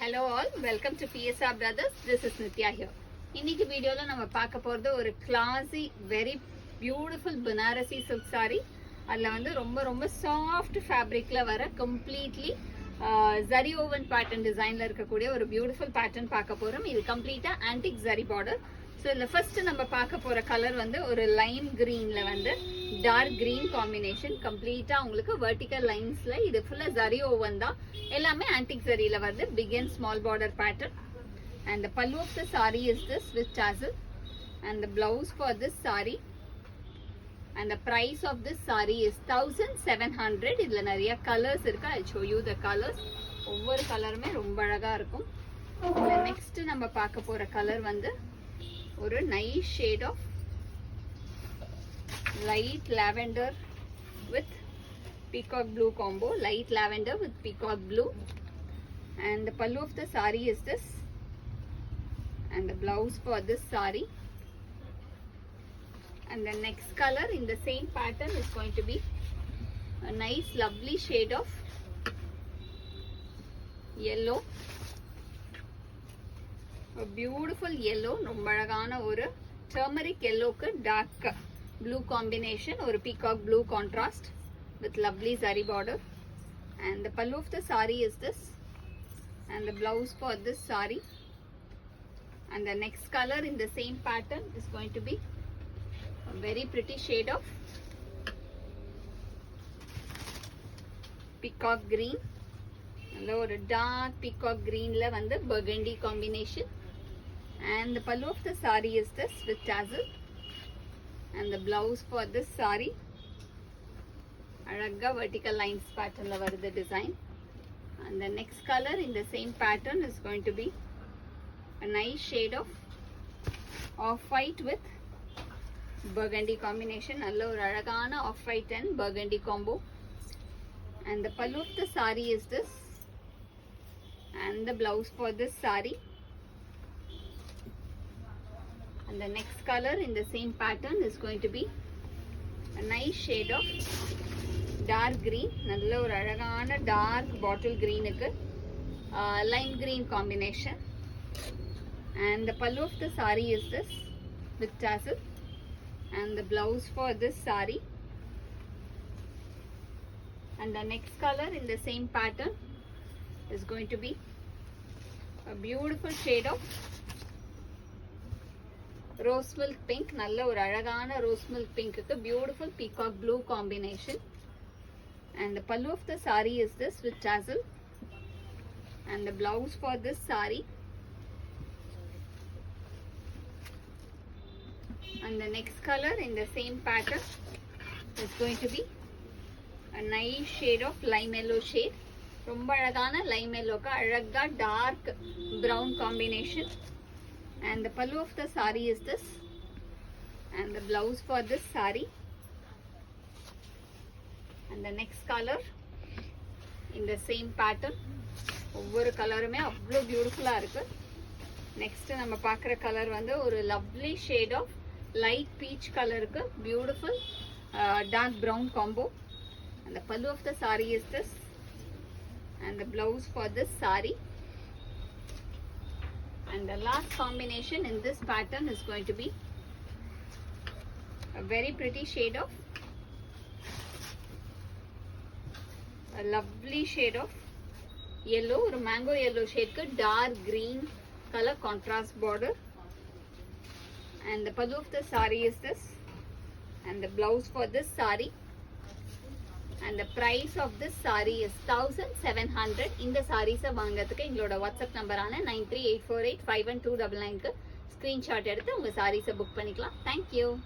Hello all, welcome to PSR Brothers. This is Nitya here. இன்னைக்கு வீடியோல நம்ம பார்க்க போறது ஒரு classy, very beautiful Banarasi silk saree. அதுல வந்து ரொம்ப soft fabricல வர completely zari woven pattern designல இருக்கக்கூடிய ஒரு beautiful pattern பார்க்க போறோம். இது கம்ப்ளீட்டா antique zari border. So இந்த first நம்ம பார்க்க போற கலர் வந்து ஒரு lime greenல வந்து dark green combination. கம்ப்ளீட்டா உங்களுக்கு vertical linesல இது ஃபுல்லா zari woven தான். எல்லாமே antique zariல வருது. Big and small border pattern. And the pallu of the saree is this with tassel. And the blouse for this saree. And the price of this saree is 1700. இதுல நிறைய colors இருக்கு. I'll show you the colors. ஒவ்வொரு கலருமே ரொம்ப அழகா இருக்கும். Next நம்ம பார்க்க போற கலர் வந்து ஒரு nice shade of light lavender with peacock blue combo. Light lavender with peacock blue. And the pallu of the saree is this. And the blouse for this saree. And the next color in the same pattern is going to be a nice lovely shade of yellow. A beautiful yellow. ரொம்ப அழகான ஒரு turmeric yellow க்கு dark blue combination, ஒரு peacock blue contrast with lovely zari border. And the pallu of the saree is this. And the blouse for this saree. And the next color in the same pattern is going to be a very pretty shade of peacock green. And ஒரு dark peacock green la வந்து burgundy combination. And the pallu of the saree is this with tassel. And the blouse for this saree அழகா vertical lines pattern la வருது design. And the next color in the same pattern is going to be a nice shade of off-white with burgundy combination. நல்ல ஒரு அழகான off-white and burgundy combo. And the pallu of the saree is this. And the blouse for this saree. And the next color in the same pattern is going to be a nice shade of dark green. நல்ல ஒரு அழகான dark bottle green க்கு lime green combination. And the pallu of the saree is this with tassel. And the blouse for this saree. And the next color in the same pattern is going to be a beautiful shade of rose milk pink. நல்ல ஒரு அழகான rose milk pink க்கு beautiful peacock blue combination. And the pallu of the saree is this with tassel. And the blouse for this saree. And the next color in the same pattern is going to be a nice shade of lime yellow shade. ரொம்ப அழகான lime yellow க்கு அழகா dark brown combination. And the pallu of the saree is this. And the blouse for this saree. And the next color in the same pattern. ஒவ்வொரு கலருமே அவ்வளோ பியூட்டிஃபுல்லா இருக்கு. Next நம்ம பார்க்குற கலர் வந்து ஒரு lovely shade of light peach கலருக்கு beautiful dark brown combo. And the pallu of the saree is this. And the blouse for this saree. And the last combination in this pattern is going to be a very pretty shade of a lovely shade of yellow, or mango yellow shade க்கு dark green color contrast border. And the pallu of the saree is this. And the blouse for this saree. And the price of this saree is 1700. இந்த sarees வாங்குறதுக்கு எங்களோட WhatsApp நம்பரான 9384851299 க்கு screenshot எடுத்து உங்க sarees book பண்ணிக்கலாம். Thank you.